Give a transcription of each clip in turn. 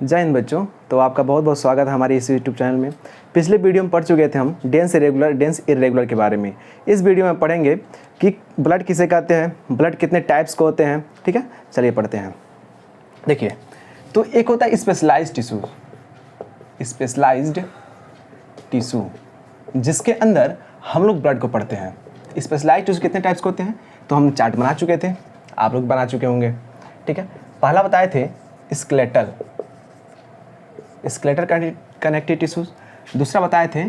जय हिंद बच्चों। तो आपका बहुत बहुत स्वागत है हमारे इस यूट्यूब चैनल में। पिछले वीडियो में पढ़ चुके थे हम डेंस रेगुलर डेंस इरेगुलर के बारे में। इस वीडियो में पढ़ेंगे कि ब्लड किसे कहते हैं, ब्लड कितने टाइप्स के होते हैं। ठीक है, चलिए पढ़ते हैं। देखिए, तो एक होता है स्पेशलाइज्ड टिश्यू, स्पेशलाइज्ड टिश्यू जिसके अंदर हम लोग ब्लड को पढ़ते हैं। स्पेशलाइज्ड टिश्यू कितने टाइप्स के होते हैं तो हम चार्ट बना चुके थे, आप लोग बना चुके होंगे। ठीक है, पहला बताए थे स्केलेटल कनेक्टिव टिश्यूज, दूसरा बताए थे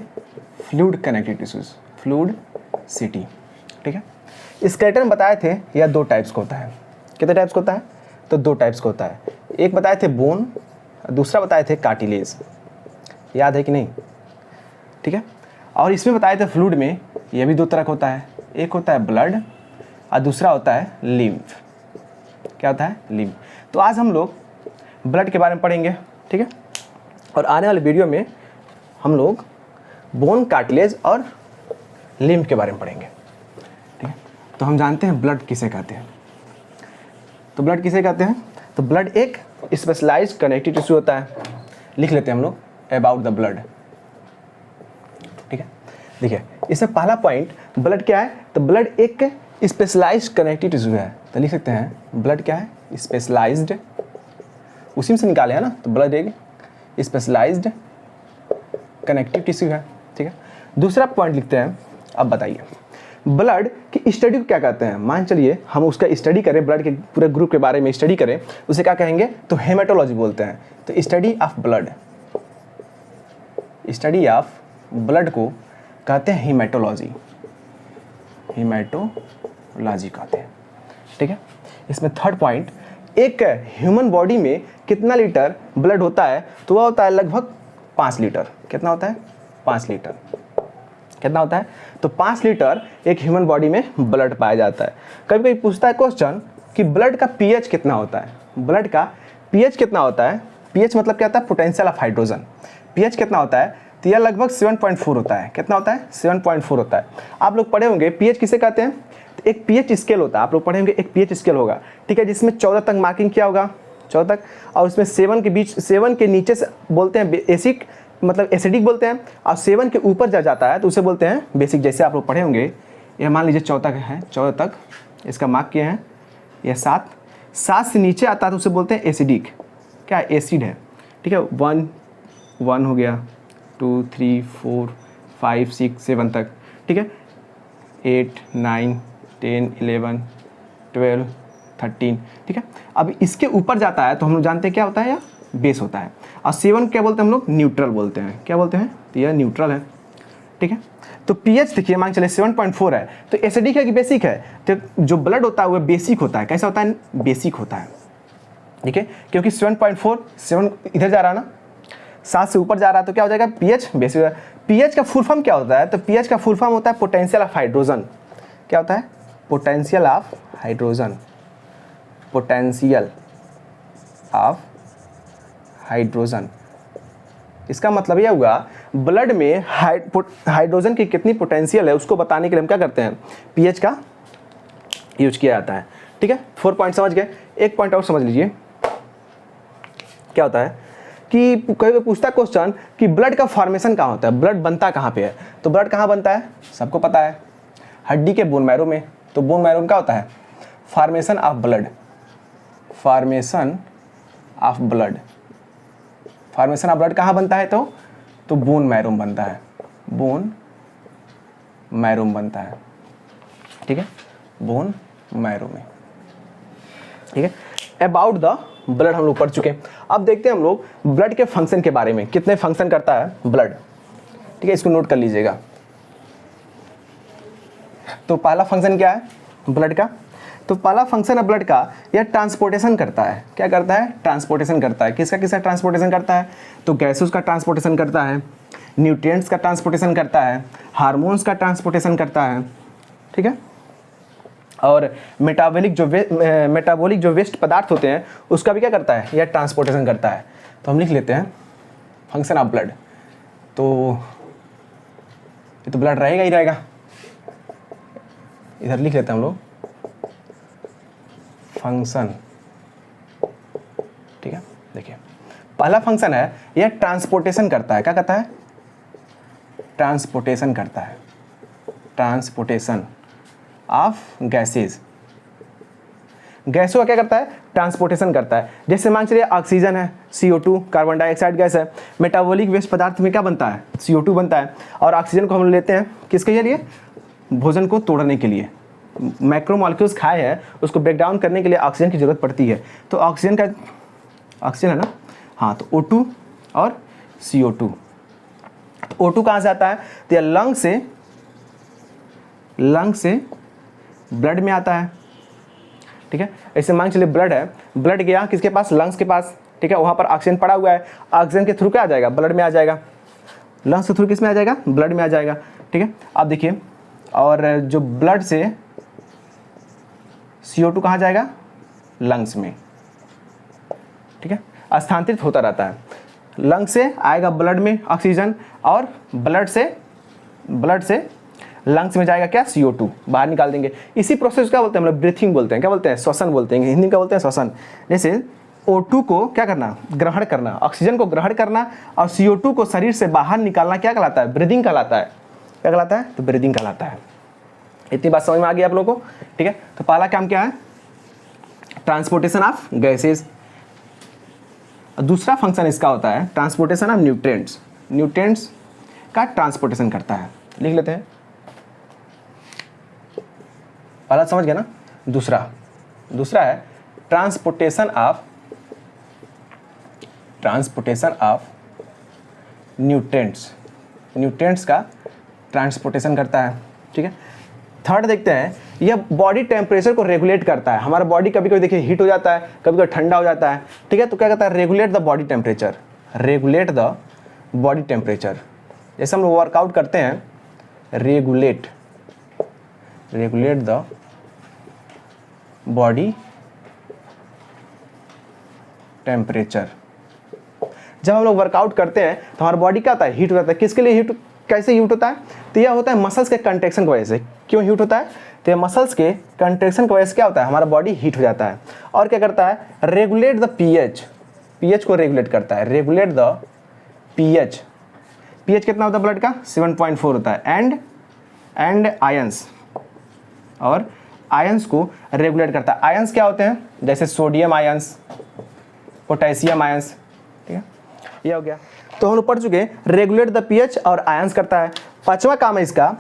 fluid connective tissues, fluid city. ठीक है, स्केलेटल में बताए थे यह दो टाइप्स का होता है। कितने टाइप्स का होता है तो दो टाइप्स का होता है। एक बताए थे बोन, दूसरा बताए थे कार्टिलेज। याद है कि नहीं? ठीक है, और इसमें बताए थे फ्लूइड में यह भी दो तरह का होता है। एक होता है ब्लड और दूसरा होता है लिम्फ। क्या होता है? लिम्फ। तो आज हम लोग ब्लड के बारे में पढ़ेंगे। ठीक है, और आने वाले वीडियो में हम लोग बोन, कार्टिलेज और लिम्फ के बारे में पढ़ेंगे। ठीक है, तो हम जानते हैं ब्लड किसे कहते हैं। तो ब्लड किसे कहते हैं तो ब्लड एक स्पेशलाइज्ड कनेक्टिव टिश्यू होता है। लिख लेते हैं हम लोग अबाउट द ब्लड। ठीक है, देखिए इसमें पहला पॉइंट ब्लड क्या है तो ब्लड एक स्पेशलाइज्ड कनेक्टिव टिश्यू है। तो लिख सकते हैं ब्लड क्या है? स्पेशलाइज्ड, उसी में से निकाले हैं ना, तो ब्लड एक स्पेशलाइज्ड कनेक्टिव टिश्यू है। ठीक है, दूसरा पॉइंट लिखते हैं। अब बताइए ब्लड की स्टडी को क्या कहते हैं। मान चलिए हम उसका स्टडी करें, ब्लड के पूरे ग्रुप के बारे में स्टडी करें, उसे क्या कहेंगे तो हेमाटोलॉजी बोलते हैं। तो study of blood, study of blood को कहते हैं हेमाटोलॉजी, हेमाटोलॉजी कहते हैं। ठीक है, इसमें थर्ड पॉइंट, एक ह्यूमन बॉडी में कितना लीटर ब्लड होता है तो वह होता है लगभग 5 लीटर। कितना होता है? 5 लीटर। कितना होता है तो 5 लीटर एक ह्यूमन बॉडी में ब्लड पाया जाता है। कभी कभी पूछता है क्वेश्चन कि ब्लड का पीएच कितना होता है। ब्लड का पीएच कितना होता है? पीएच मतलब क्या होता है? Potential of hydrogen. पीएच कितना होता है तो यह लगभग 7.4 होता है। कितना होता है? 7.4 होता है। आप लोग पढ़े होंगे पीएच किसे कहते हैं। तो एक पीएच स्केल होता है, आप लोग पढ़े होंगे एक पीएच स्केल होगा। ठीक है, जिसमें 14 तक मार्किंग किया होगा, 14 तक, और उसमें 7 के बीच, 7 के नीचे से बोलते हैं एसिक, मतलब एसिडिक बोलते हैं, और 7 के ऊपर जा जाता है तो उसे बोलते हैं बेसिक। जैसे आप लोग पढ़े होंगे, यह मान लीजिए 14 तक है, 14 तक इसका मार्क किए हैं। यह 7 से नीचे आता है तो उसे बोलते हैं एसिडिक। क्या? एसिड है। ठीक है, 1 हो गया, 2 3 4 5 6 7 तक। ठीक है, 8 9 10 11 12 13। ठीक है, अब इसके ऊपर जाता है तो हम लोग जानते हैं क्या होता है, या बेस होता है। और 7 क्या बोलते हैं हम लोग? न्यूट्रल बोलते हैं। क्या बोलते हैं? तो यह न्यूट्रल है। ठीक है, तो पीएच देखिए मान चले 7.4 है तो एसिडिक है कि बेसिक है? तो जो ब्लड होता है वह बेसिक होता है। कैसा होता है? बेसिक होता है। ठीक है, क्योंकि 7.4, 7 इधर जा रहा है ना, 7 से ऊपर जा रहा है तो क्या हो जाएगा? PH basic. पीएच का फुल फॉर्म क्या होता है तो पीएच का फुल फॉर्म होता है पोटेंशियल ऑफ हाइड्रोजन। क्या होता है? Potential of hydrogen, potential of hydrogen. इसका मतलब यह हुआ ब्लड में हाइड्रोजन की कितनी पोटेंशियल है उसको बताने के लिए हम क्या करते हैं? पीएच का यूज किया जाता है। ठीक है, 4 पॉइंट समझ गए। एक पॉइंट और समझ लीजिए। क्या होता है कि कोई पूछता क्वेश्चन कि ब्लड का फॉर्मेशन कहाँ होता है, ब्लड बनता कहाँ पे है। तो ब्लड कहाँ बनता है? सबको पता है, हड्डी के बोन मैरो में। तो बोन मैरो में क्या होता है? Formation of blood, formation of blood. Formation of blood कहाँ बनता है तो बोन मैरो में बनता है, बोन मैरो में बनता है। ठीक है, बोन मैरो में। ठीक है, अबाउट द ब्लड हम लोग पढ़ चुके हैं। अब देखते हैं हम लोग ब्लड के फंक्शन के बारे में, कितने फंक्शन करता है ब्लड। ठीक है, इसको नोट कर लीजिएगा। तो पहला फंक्शन क्या है ब्लड का? तो पहला फंक्शन है ब्लड का, यह ट्रांसपोर्टेशन करता है। क्या करता है? ट्रांसपोर्टेशन करता है। किसका किसका ट्रांसपोर्टेशन करता है तो गैसेस का ट्रांसपोर्टेशन करता है, न्यूट्रिएंट्स का ट्रांसपोर्टेशन करता है, हार्मोन्स का ट्रांसपोर्टेशन करता है। ठीक है, और मेटाबॉलिक जो वेस्ट पदार्थ होते हैं उसका भी क्या करता है? यह ट्रांसपोर्टेशन करता है। तो हम लिख लेते हैं फंक्शन ऑफ ब्लड। तो ये तो ब्लड रहेगा ही रहेगा, इधर लिख लेते हैं हम लोग फंक्शन। ठीक है, देखिए पहला फंक्शन है यह ट्रांसपोर्टेशन करता है। क्या करता है? ट्रांसपोर्टेशन करता है, ट्रांसपोर्टेशन ऑफ गैसेज। गैसों का क्या करता है? ट्रांसपोर्टेशन करता है। जैसे मान चलिए ऑक्सीजन है, CO2 कार्बन डाइऑक्साइड गैस है, मेटाबॉलिक वेस्ट पदार्थ में क्या बनता है? CO2 बनता है। और ऑक्सीजन को हम लेते हैं किसके लिए? भोजन को तोड़ने के लिए। मैक्रो मॉलिक्यूल्स खाए हैं, उसको ब्रेक डाउन करने के लिए ऑक्सीजन की जरूरत पड़ती है। तो ऑक्सीजन है ना, हाँ, तो O2 और CO2। O2 कहाँ से आता है? तो यह लंग से ब्लड में आता है। ठीक है, ऐसे मान चलिए ब्लड है, ब्लड गया किसके पास? लंग्स के पास। ठीक है, वहाँ पर ऑक्सीजन पड़ा हुआ है, ऑक्सीजन के थ्रू क्या आ जाएगा? ब्लड में आ जाएगा। लंग्स के थ्रू किस में आ जाएगा? ब्लड में आ जाएगा। ठीक है, अब देखिए, और जो ब्लड से CO2 कहाँ जाएगा? लंग्स में। ठीक है, स्थानांतरित होता रहता है। लंग से आएगा ब्लड में ऑक्सीजन, और ब्लड से लंग्स में जाएगा क्या? CO2 बाहर निकाल देंगे। इसी प्रोसेस क्या बोलते हैं? मतलब ब्रीथिंग बोलते हैं। क्या बोलते हैं? श्वसन बोलते हैं, हिंदी में क्या बोलते हैं? श्वसन। जैसे O2 को क्या करना? ग्रहण करना, ऑक्सीजन को ग्रहण करना, और CO2 को शरीर से बाहर निकालना क्या कहलाता है? ब्रीदिंग कहलाता है। क्या कहलाता है? तो ब्रीदिंग कहलाता है। इतनी बात समझ में आ गई आप लोगों को? ठीक है, तो पहला काम क्या है? Transportation of gases. दूसरा फंक्शन इसका होता है ट्रांसपोर्टेशन ऑफ न्यूट्रिएंट्स। न्यूट्रिएंट्स का ट्रांसपोर्टेशन करता है। लिख लेते हैं, पहला समझ गया ना। दूसरा है ट्रांसपोर्टेशन ऑफ न्यूट्रिएंट्स। न्यूट्रिएंट्स का ट्रांसपोर्टेशन करता है। ठीक है, थर्ड देखते हैं, यह बॉडी टेम्परेचर को रेगुलेट करता है। हमारा बॉडी कभी कभी देखिए हीट हो जाता है, कभी कभी ठंडा हो जाता है। ठीक है, तो क्या कहता है? Regulate the body temperature. Regulate the body temperature. जैसे हम लोग वर्कआउट करते हैं, रेगुलेट द बॉडी टेम्परेचर। जब हम लोग वर्कआउट करते हैं तो हमारा बॉडी क्या होता है? हीट हो जाता है। किसके लिए हीट? कैसे हीट होता है? तो यह होता है मसल्स के कंट्रैक्शन की वजह से। क्यों हीट होता है? तो यह मसल्स के कंट्रैक्शन की वजह से क्या होता है? हमारा बॉडी हीट हो जाता है। और क्या करता है? Regulate the pH. पीएच को रेगुलेट करता है। Regulate the pH. पीएच कितना होता है ब्लड का? 7.4 होता है। एंड आयंस, और आयंस को रेगुलेट करता है। आयंस क्या होते हैं? जैसे सोडियम आयंस, पोटेशियम आयंस। ठीक है, ये हो गया। तो हम लोग पढ़ चुके हैं रेगुलेट द पीएच और आयंस करता है। पांचवा काम है इसका,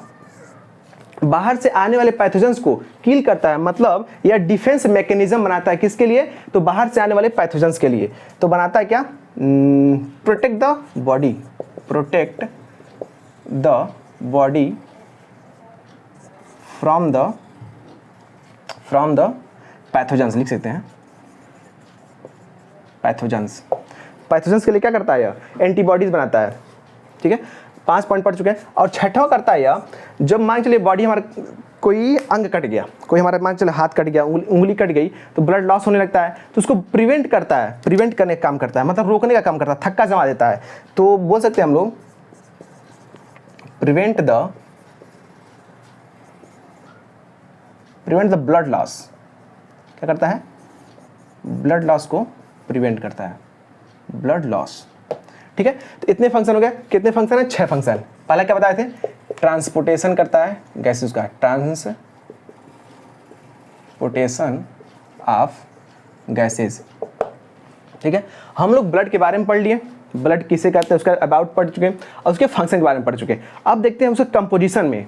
बाहर से आने वाले पैथोजेंस को किल करता है। मतलब यह डिफेंस मैकेनिज्म बनाता है। किसके लिए? तो बाहर से आने वाले पैथोजेंस के लिए। तो बनाता है क्या? Protect the body. Protect the body from the pathogens. लिख सकते हैं पैथोजेंस। पैथोजेंस के लिए क्या करता है? यह एंटीबॉडीज बनाता है। ठीक है, 5 पॉइंट पढ़ चुके हैं। और छठा करता है यह, जब मान चलिए बॉडी हमारा कोई अंग कट गया, कोई हमारा मान चलिए हाथ कट गया, उंगली कट गई, तो ब्लड लॉस होने लगता है, तो उसको प्रिवेंट करता है। प्रिवेंट करने का काम करता है, मतलब रोकने का काम करता है, थक्का जमा देता है। तो बोल सकते हैं हम लोग प्रिवेंट द ब्लड लॉस। क्या करता है? ब्लड लॉस को प्रिवेंट करता है, ब्लड लॉस। ठीक है, तो इतने फंक्शन हो गए। कितने फंक्शन है? 6 फंक्शन। पहले क्या बताए थे? ट्रांसपोर्टेशन करता है गैसेस का, ट्रांसपोर्टेशन ऑफ गैसेस। ठीक है, हम लोग ब्लड के बारे में पढ़ लिए, ब्लड किसे कहते हैं उसका अबाउट पढ़ चुके हैं, और उसके फंक्शन के बारे में पढ़ चुके हैं। अब देखते हैं उसके कंपोजिशन में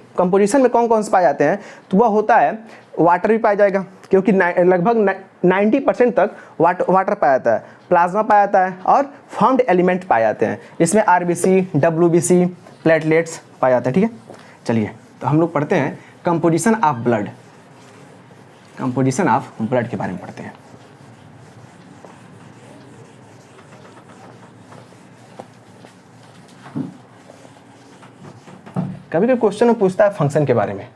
कौन कौन से पाए जाते हैं। तो वह होता है वाटर भी पाया जाएगा, क्योंकि लगभग 90% तक वाटर पाया जाता है, प्लाज्मा पाया जाता है, और फॉर्म्ड एलिमेंट पाए जाते हैं, जिसमें RBC, WBC, प्लेटलेट्स पाए जाते हैं। ठीक है, चलिए तो हम लोग पढ़ते हैं composition of blood. Composition of blood के बारे में पढ़ते हैं। कभी कभी क्वेश्चन में पूछता है फंक्शन के बारे में।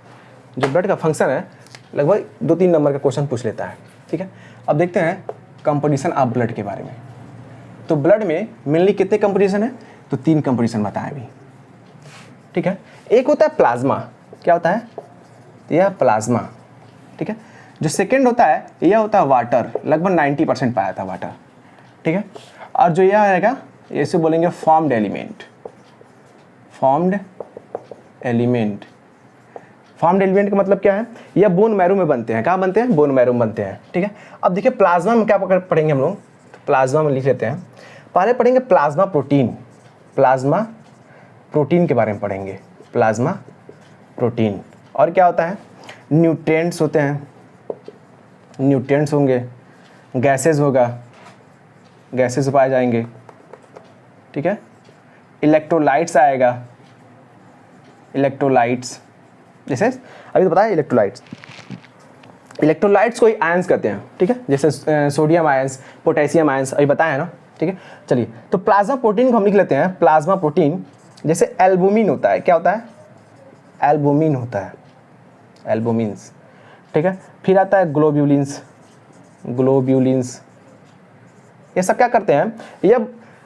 जो ब्लड का फंक्शन है लगभग 2-3 नंबर का क्वेश्चन पूछ लेता है। ठीक है, अब देखते हैं कंपोजिशन ऑफ ब्लड के बारे में। तो ब्लड में मेनली कितने कंपोजिशन है? तो 3 कंपोजिशन बताएं अभी। ठीक है, एक होता है प्लाज्मा। क्या होता है? यह प्लाज्मा। ठीक है, जो सेकेंड होता है यह होता है वाटर, लगभग 90% पाया था वाटर। ठीक है, और जो यह आएगा इसे बोलेंगे formed element. Formed element, formed element का मतलब क्या है, यह बोन मैरो में बनते हैं। कहाँ बनते हैं? बोन मैरो में बनते हैं। ठीक है, अब देखिए प्लाज्मा में क्या पढ़ेंगे हम लोग, तो प्लाज्मा में लिख लेते हैं। पहले पढ़ेंगे प्लाज्मा प्रोटीन। प्लाज्मा प्रोटीन के बारे में पढ़ेंगे, प्लाज्मा प्रोटीन। और क्या होता है? न्यूट्रिएंट्स होते हैं, न्यूट्रिएंट्स होंगे, गैसेस होगा, गैसेस पाए जाएंगे। ठीक है, इलेक्ट्रोलाइट्स आएगा, इलेक्ट्रोलाइट्स, जैसे अभी तो बताया इलेक्ट्रोलाइट्स। इलेक्ट्रोलाइट्स को ही आयंस कहते हैं। ठीक है, जैसे सोडियम आयंस, पोटेशियम आयंस अभी बताया है ना। ठीक है, चलिए तो प्लाज्मा प्रोटीन को हम लिख लेते हैं। प्लाज्मा प्रोटीन जैसे एल्बुमिन होता है, क्या होता है? एल्बुमिन होता है, एल्बुमिन्स। ठीक है, फिर आता है ग्लोब्यूलिन्स, ग्लोब्यूलिन्स। ये सब क्या करते हैं, ये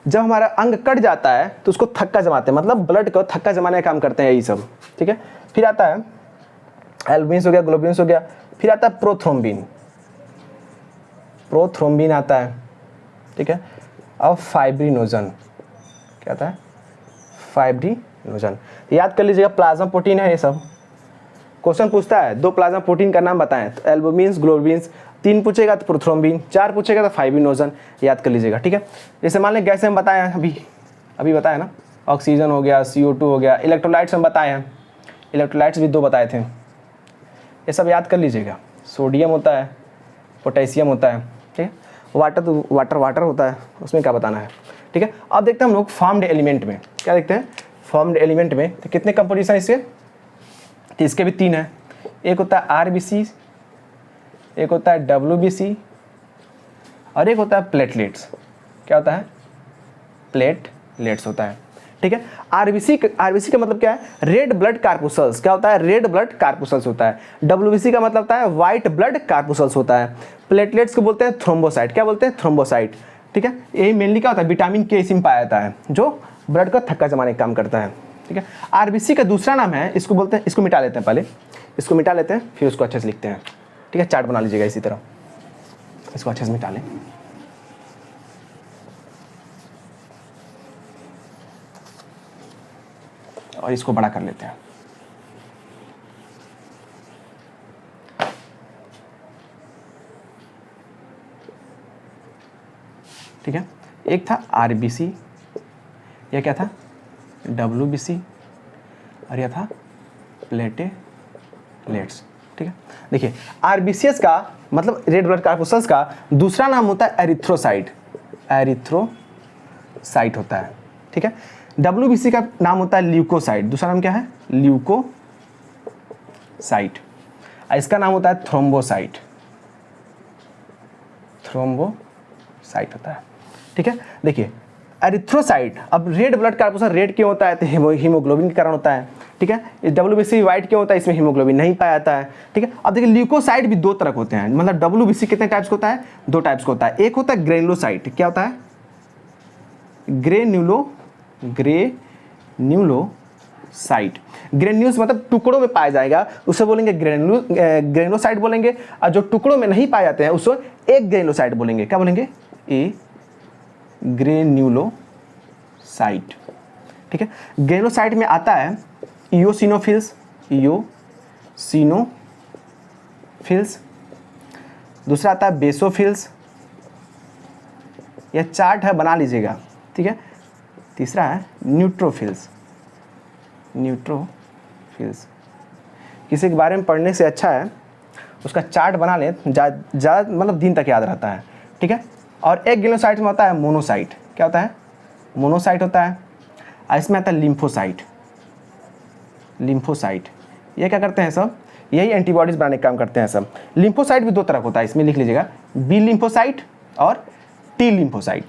जब हमारा अंग कट जाता है तो उसको थक्का जमाते हैं, मतलब ब्लड को थक्का जमाने का काम करते हैं ये सब। ठीक है, फिर आता है एल्बुमिन्स हो गया, ग्लोब्यूलिन्स हो गया। फिर आता है प्रोथ्रोम्बिन, प्रोथ्रोम्बिन आता है। ठीक है, अब फाइब्रिनोजन, क्या आता है? फाइब्रिनोजन। याद कर लीजिएगा, प्लाज्मा प्रोटीन है ये सब। क्वेश्चन पूछता है 2 प्लाज्मा प्रोटीन का नाम बताएं, तो एल्बुमिन्स, ग्लोब्यूलिन्स। 3 पूछेगा तो प्रोथ्रोम्बिन, 4 पूछेगा तो फाइब्रिनोजन। याद कर लीजिएगा। ठीक है, जैसे मान लें गैस में बताया है, अभी बताया ना, ऑक्सीजन हो गया, CO2 हो गया। इलेक्ट्रोलाइट्स में बताए हैं, इलेक्ट्रोलाइट्स भी 2 बताए थे, ये सब याद कर लीजिएगा। सोडियम होता है, पोटेशियम होता है। ठीक है, वाटर तो वाटर होता है, उसमें क्या बताना है। ठीक है, अब देखते हैं हम लोग फॉर्म्ड एलिमेंट में क्या देखते हैं। फॉर्म्ड एलिमेंट में तो कितने कंपोजिशन इसके, तो इसके भी 3 हैं। एक होता है RBC, एक होता है WBC और एक होता है प्लेटलेट्स। क्या होता है? प्लेटलेट्स होता है। ठीक है, RBC का मतलब क्या है? Red blood corpuscles. क्या होता है? रेड ब्लड कार्पुसल्स होता है। WBC का मतलब होता है व्हाइट ब्लड कार्पुसल्स होता है। प्लेटलेट्स को बोलते हैं थ्रोम्बोसाइट। क्या बोलते हैं? थ्रोम्बोसाइट। ठीक है, यही मेनली क्या होता है? विटामिन K इसमें पाया जाता है, जो ब्लड का थक्का जमाने का काम करता है। ठीक है, RBC का दूसरा नाम है, इसको बोलते हैं, इसको मिटा लेते हैं, पहले इसको मिटा लेते हैं, फिर उसको अच्छे से लिखते हैं। ठीक है, चार्ट बना लीजिएगा इसी तरह, इसको अच्छे से मिटा लें। और इसको बड़ा कर लेते हैं। ठीक है, एक था RBC, यह क्या था? WBC, और यह था प्लेटलेट्स। ठीक है, देखिए RBCs का मतलब रेड ब्लड कार्पुसल्स का दूसरा नाम होता है एरिथ्रोसाइट, एरिथ्रोसाइट होता है। ठीक है, WBC का नाम होता है ल्यूकोसाइट, दूसरा नाम क्या है? ल्यूकोसाइट। इसका नाम होता है थ्रोम्बोसाइट, थ्रोम्बोसाइट होता है। ठीक है, देखिए एरिथ्रोसाइट, अब रेड ब्लड कार्पुसल रेड क्यों होता है? तो हीमोग्लोबिन के कारण होता है। ठीक है, WBC व्हाइट क्यों होता है? इसमें हीमोग्लोबिन नहीं पाया जाता है। ठीक है, अब देखिए ल्यूकोसाइट भी 2 तरह के होते हैं, मतलब WBC कितने टाइप्स का होता है? 2 टाइप्स का होता है। एक होता है ग्रेनुलोसाइट, क्या होता है? ग्रेन्यूलोसाइट। ग्रेन्यूल्स मतलब टुकड़ों में पाया जाएगा, उसे बोलेंगे ग्रेनुलोसाइट बोलेंगे। और जो टुकड़ों में नहीं पाए जाते हैं उसको एक ग्रेनुलोसाइट बोलेंगे। क्या बोलेंगे? ए ग्रेन्यूलोसाइट। ठीक है, ग्रेनुलोसाइट में आता है इओसिनोफिल्स, इओसिनोफिल्स। दूसरा आता है बेसोफिल्स, यह चार्ट है, बना लीजिएगा। ठीक है, तीसरा है न्यूट्रोफिल्स, न्यूट्रोफिल्स। किसी के बारे में पढ़ने से अच्छा है उसका चार्ट बना लें, ज़्यादा मतलब दिन तक याद रहता है। ठीक है, और एक ग्रेनुलोसाइट में होता है मोनोसाइट। क्या होता है? मोनोसाइट होता है। और इसमें आता है लिम्फोसाइट, लिम्फोसाइट। ये क्या करते हैं सब? यही एंटीबॉडीज बनाने का काम करते हैं सब। लिम्फोसाइट भी 2 तरह का होता है, इसमें लिख लीजिएगा, बी लिम्फोसाइट और टी लिम्फोसाइट।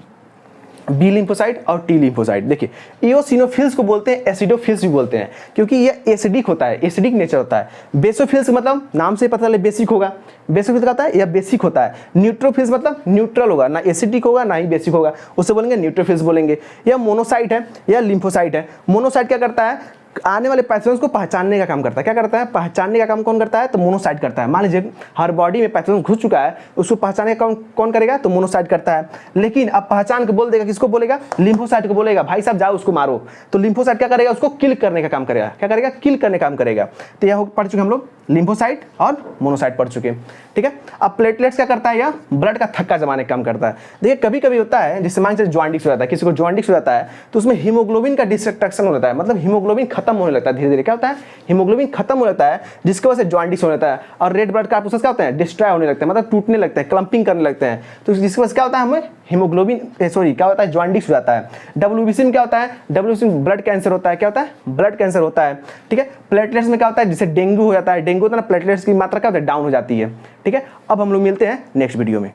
बी लिम्फोसाइट और टी लिम्फोसाइट। देखिए इओसिनोफिल्स को बोलते हैं, एसिडोफिल्स भी बोलते हैं, क्योंकि ये एसिडिक होता है, एसिडिक नेचर होता है। बेसोफिल्स मतलब नाम से पता चले बेसिक होगा, बेसोफिल्स कहता है यह बेसिक होता है। न्यूट्रोफिल्स मतलब न्यूट्रल होगा, ना एसिडिक होगा ना ही बेसिक होगा, उसे बोलेंगे न्यूट्रोफिल्स बोलेंगे। यह मोनोसाइट है, यह लिम्फोसाइट है। मोनोसाइट क्या करता है? आने वाले पैथोजेंस को पहचानने का काम करता है। क्या करता है? पहचानने का काम कौन करता है? तो मोनोसाइट करता है। मान लीजिए हर बॉडी में पैथोजेंस घुस चुका है, उसको पहचानने का कौन करेगा? तो मोनोसाइट करता है। लेकिन अब पहचान के बोल देगा, किसको बोलेगा? लिम्फोसाइट को बोलेगा, भाई साहब जाओ उसको मारो। तो लिम्फोसाइट क्या करेगा? उसको किल करने का काम करेगा। क्या करेगा? किल करने का काम करेगा। तो यह पढ़ चुके हम लोग लिम्फोसाइट और मोनोसाइट पढ़ चुके। ठीक है, अब प्लेटलेट्स क्या करता है? यह ब्लड का थक्का जमाने का काम करता है। देखिए कभी कभी होता है, जिससे मान लीजिए जॉन्डिस हो जाता है, किसी को जॉन्डिस हो जाता है तो उसमें हीमोग्लोबिन का डिस्ट्रक्शन हो जाता है, मतलब हीमोग्लोबिन खत्म होने लगता है धीरे धीरे। क्या होता है? हीमोग्लोबिन खत्म हो जाता है, जिसकी वजह से जॉन्डिस हो जाता है। और रेड ब्लड कार्पसूल्स क्या होते हैं? डिस्ट्रॉय होने लगते हैं, मतलब टूटने लगते हैं, क्लम्पिंग करने लगते हैं। तो जिसकी वजह से क्या होता है? हमें हीमोग्लोबिन क्या होता है? जॉन्डिस हो जाता है। डब्ल्यूबीसी में क्या होता है? डब्ल्यूबीसी में ब्लड कैंसर होता है। क्या होता है? ब्लड कैंसर होता है। ठीक है, प्लेटलेट्स में क्या होता है? जिससे डेंगू हो जाता है। डेंगू होता है ना, प्लेटलेट्स की मात्रा क्या होता है? डाउन हो जाती है। ठीक है, अब हम लोग मिलते हैं नेक्स्ट वीडियो में।